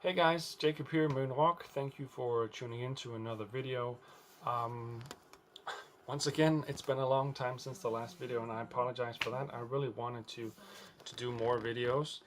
Hey guys, Jacob here, Moonwalk. Thank you for tuning in to another video. Um, Once again, it's been a long time since the last video, and I apologize for that. I really wanted to do more videos,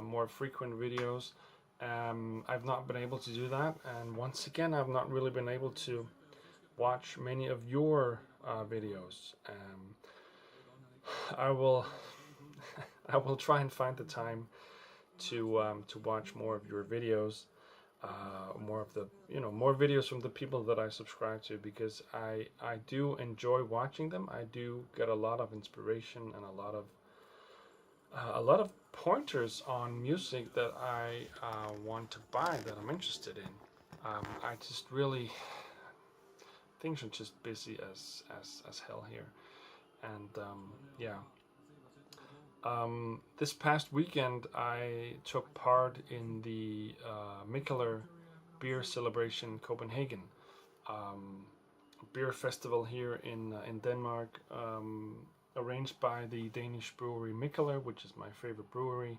more frequent videos. I've not been able to do that, and once again, I've not really been able to watch many of your videos. I will I will try and find the time to watch more of your videos, more of the more videos from the people that I subscribe to, because I do enjoy watching them. I do get a lot of inspiration and a lot of pointers on music that I want to buy, that I'm interested in. I just really, things are just busy as hell here, and yeah. This past weekend, I took part in the Mikkeller Beer Celebration Copenhagen, beer festival here in Denmark, arranged by the Danish brewery Mikkeller, which is my favorite brewery.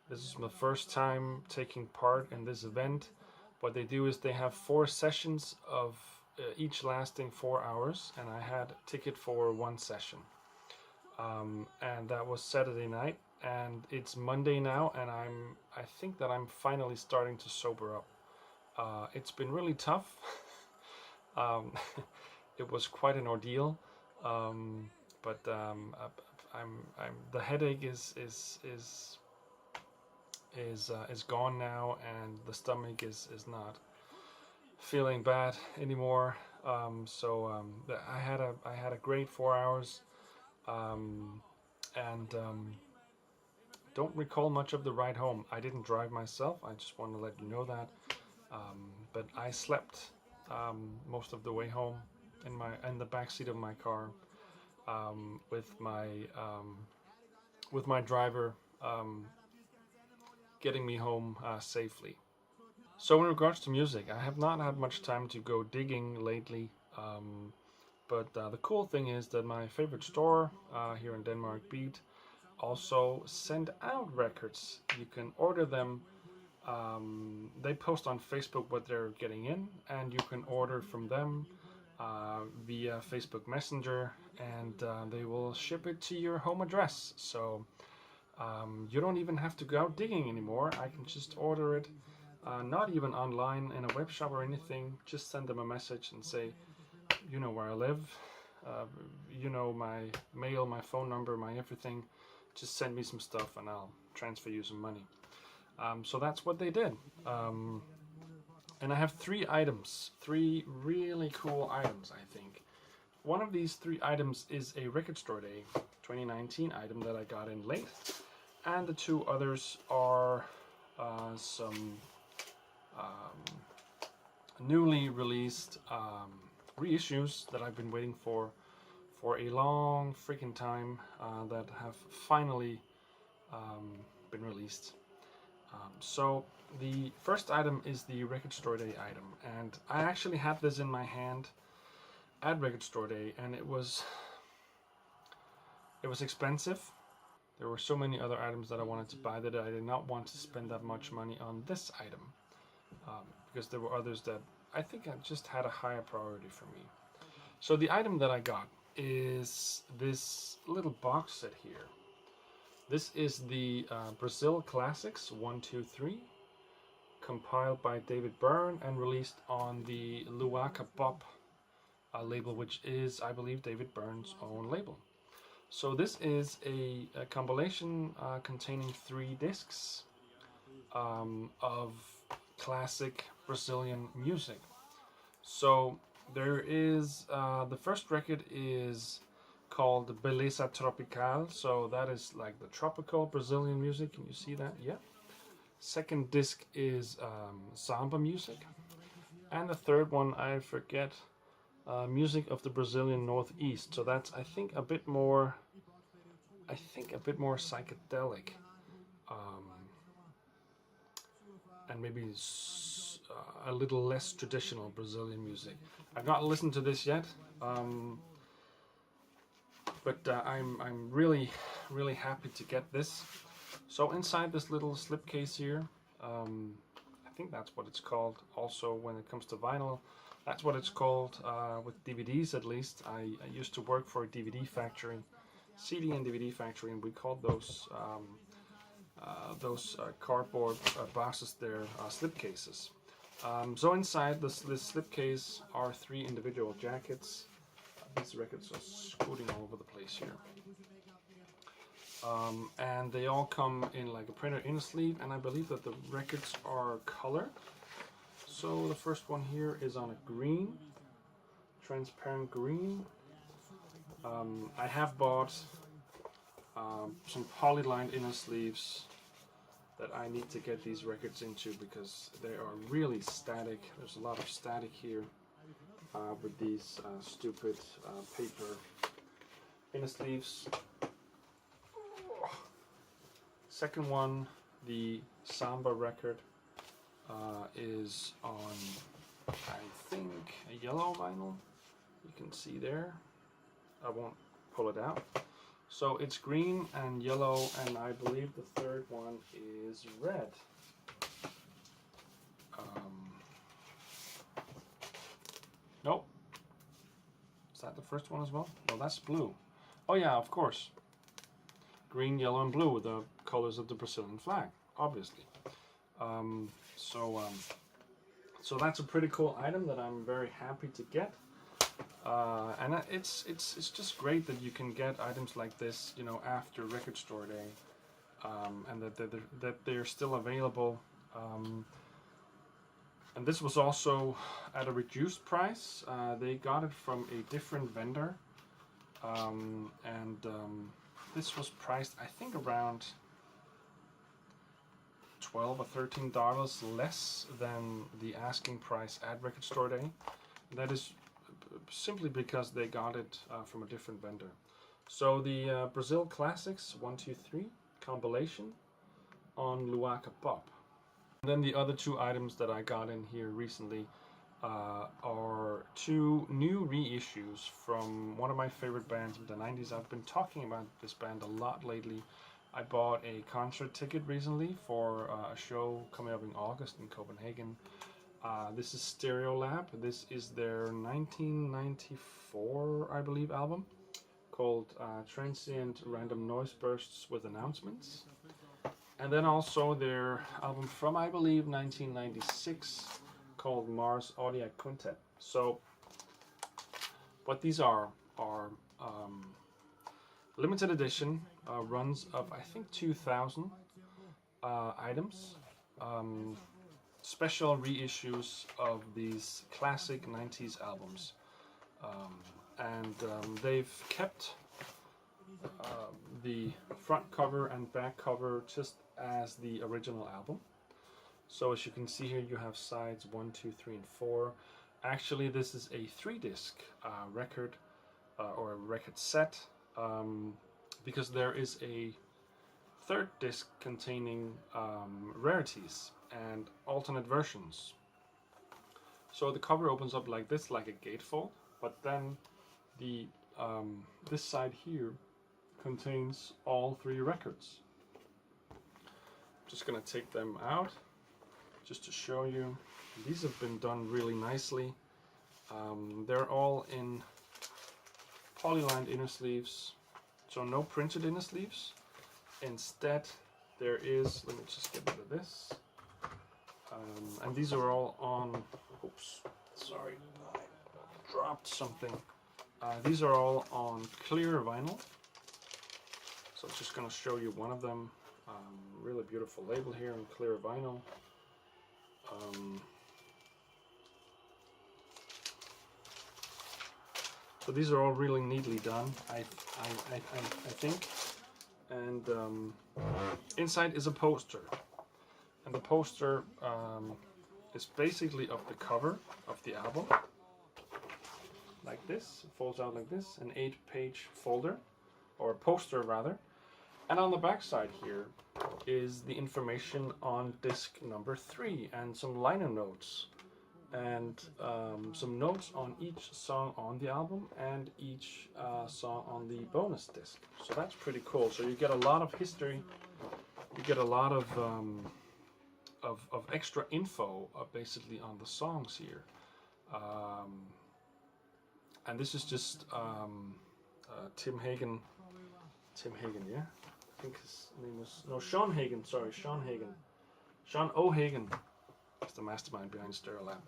This is my first time taking part in this event. What they do is they have 4 sessions of each lasting 4 hours, and I had a ticket for one session. And that was Saturday night, and it's Monday now, and I think that I'm finally starting to sober up. It's been really tough. um, it was quite an ordeal, but I'm the headache is gone now, and the stomach is not feeling bad anymore. I had a great 4 hours. Um, and Don't recall much of the ride home. I didn't drive myself. I just want to let you know that. But I slept most of the way home in the back seat of my car, with my driver getting me home safely. So in regards to music, I have not had much time to go digging lately. But the cool thing is that my favorite store here in Denmark, Beat, also send out records. You can order them. They post on Facebook what they're getting in, and you can order from them via Facebook Messenger, and they will ship it to your home address. So you don't even have to go out digging anymore. I can just order it, not even online in a web shop or anything. Just send them a message and say, you know where I live, you know my mail, my phone number, my everything. Just send me some stuff and I'll transfer you some money. So that's what they did. And I have 3 items, 3 really cool items, I think. One of these 3 items is a Record Store Day 2019 item that I got in late. And the 2 others are some newly released reissues that I've been waiting for a long freaking time, that have finally been released. So the first item is the Record Store Day item, and I actually had this in my hand at Record Store Day, and it was expensive. There were so many other items that I wanted to buy that I did not want to spend that much money on this item, because there were others that I think I just had a higher priority for me. So the item that I got is this little box set here. This is the Brazil Classics 1, 2, 3, compiled by David Byrne and released on the Luaka Bop label, which is, I believe, David Byrne's own label. So this is a compilation containing 3 discs of classic Brazilian music. So there is the first record is called Beleza Tropical, so that is like the tropical Brazilian music. Can you see that? Yeah. Second disc is samba music, and the third one I forget, music of the Brazilian Northeast. So that's, I think, a bit more psychedelic, and maybe a little less traditional Brazilian music. I've not listened to this yet, but I'm really happy to get this. So inside this little slipcase here, I think that's what it's called. Also, when it comes to vinyl, that's what it's called. With DVDs, at least, I used to work for a DVD factory, CD and DVD factory, and we called those cardboard boxes there slipcases. So inside this slipcase are 3 individual jackets. These records are scooting all over the place here. And they all come in like a printed inner sleeve, and I believe that the records are colored. So the first one here is on a green, transparent green. I have bought some polylined inner sleeves that I need to get these records into because they are really static. There's a lot of static here with these stupid paper inner sleeves. Second one, the Samba record, is on, I think, a yellow vinyl. You can see there. I won't pull it out. So it's green and yellow, and I believe the third one is red. Nope. Is that the first one as well? No, that's blue. Oh yeah, of course. Green, yellow, and blue, the colors of the Brazilian flag, obviously. So that's a pretty cool item that I'm very happy to get. And it's just great that you can get items like this, you know, after Record Store Day, and that they're still available. And this was also at a reduced price. They got it from a different vendor, this was priced, I think, around $12 or $13 less than the asking price at Record Store Day. That is simply because they got it from a different vendor. So the Brazil Classics 1, 2, 3 compilation on Luaka Pop. And then the other 2 items that I got in here recently are 2 new reissues from one of my favorite bands of the 90s. I've been talking about this band a lot lately. I bought a concert ticket recently for a show coming up in August in Copenhagen. This is Stereolab. This is their 1994, I believe, album called Transient Random Noise Bursts with Announcements. And then also their album from, I believe, 1996 called Mars Audiac Quintet. So what these are limited edition runs of, I think, 2,000 items. Special reissues of these classic 90s albums. They've kept the front cover and back cover just as the original album. So as you can see here, you have sides 1, 2, 3, and 4. Actually, this is a 3-disc record or a record set, because there is a 3rd disc containing rarities and alternate versions. So the cover opens up like this, like a gatefold, but then the this side here contains all 3 records. I'm just gonna take them out just to show you. These have been done really nicely. They're all in polylined inner sleeves, so no printed inner sleeves. Instead, there is, let me just get rid of this. And these are all on, oops, sorry, I dropped something. These are all on clear vinyl. So I'm just going to show you one of them. Really beautiful label here in clear vinyl. So these are all really neatly done, I think. And inside is a poster. And the poster is basically of the cover of the album. Like this, it folds out like this, an 8-page folder, or poster rather. And on the back side here is the information on disc number 3 and some liner notes. And some notes on each song on the album and each song on the bonus disc. So that's pretty cool. So you get a lot of history, you get a lot of of extra info basically on the songs here. And this is just Tim Hagen. Tim Hagen, yeah? I think his name was... No, Sean Hagen, sorry, Sean Hagen. Sean O'Hagan is the mastermind behind Stereolab.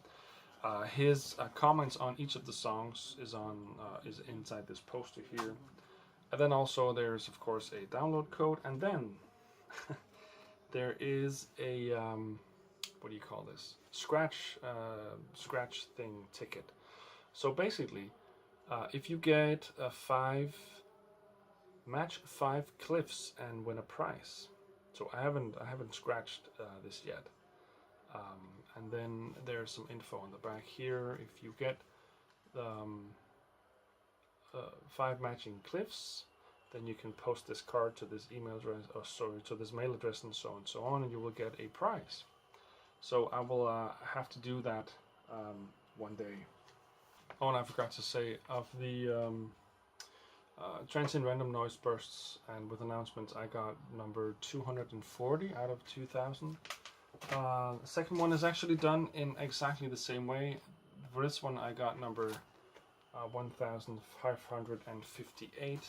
His comments on each of the songs is inside this poster here. And then also there's, of course, a download code. And then there is a... what do you call this? Scratch thing ticket. So basically, if you get match 5 cliffs and win a prize. So I haven't scratched this yet. And then there's some info on the back here. If you get 5 matching cliffs, then you can post this card to this email address, to this mail address, and so on, and you will get a prize. So I will have to do that one day. Oh, and I forgot to say, of the transient random noise bursts and with announcements, I got number 240 out of 2000. The second one is actually done in exactly the same way. For this one I got number 1558.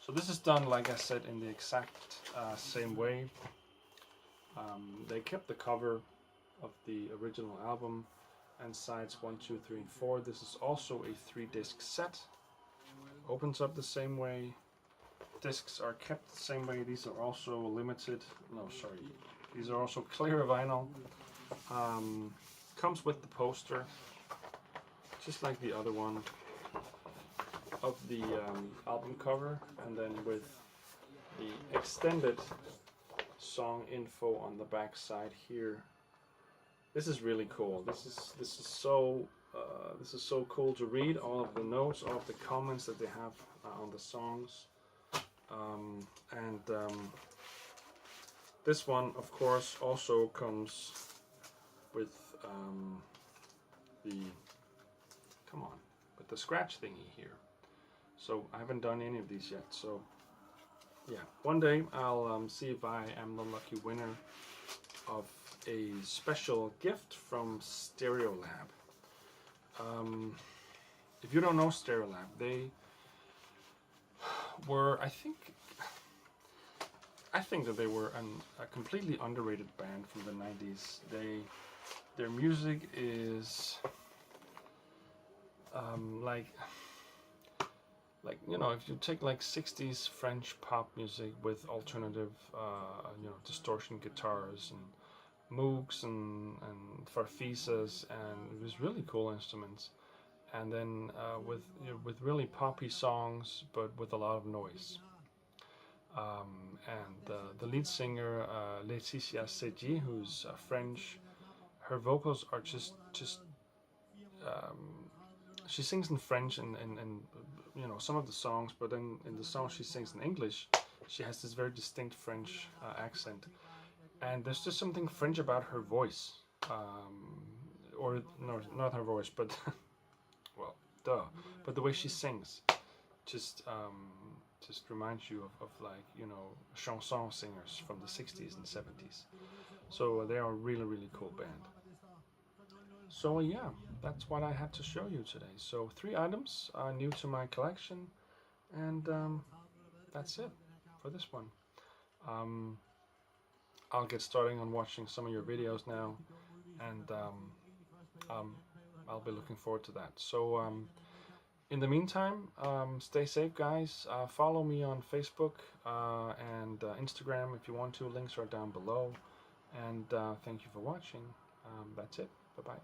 So this is done, like I said, in the exact same way. They kept the cover of the original album and sides 1, 2, 3, and 4. This is also a 3-disc set. Opens up the same way. Discs are kept the same way. These are also limited. No, sorry. These are also clear vinyl. Comes with the poster, just like the other one, of the album cover, and then with the extended song info on the back side here. This is really cool. This is so cool to read. All of the notes, all of the comments that they have on the songs, this one, of course, also comes with the scratch thingy here. So I haven't done any of these yet. So yeah, one day I'll see if I am the lucky winner of a special gift from Stereolab. If you don't know Stereolab, they were, I think that they were a completely underrated band from the 90s. Their music is like you know, if you take like 60s French pop music with alternative distortion guitars and Moogs and farfisas, and it was really cool instruments, and then with really poppy songs but with a lot of noise. And the lead singer, Laetitia Seji, who's French, her vocals are just she sings in French and some of the songs, but then in the song she sings in English. She has this very distinct French accent, and there's just something French about her voice, or no, not her voice, but well, but the way she sings, just reminds you of like, chanson singers from the 60s and 70s. So they are a really cool band. So yeah, that's what I had to show you today. So 3 items are new to my collection, and that's it for this one. I'll get starting on watching some of your videos now, and I'll be looking forward to that. So in the meantime, stay safe, guys. Follow me on Facebook and Instagram if you want to. Links are down below. And thank you for watching. That's it. Bye-bye.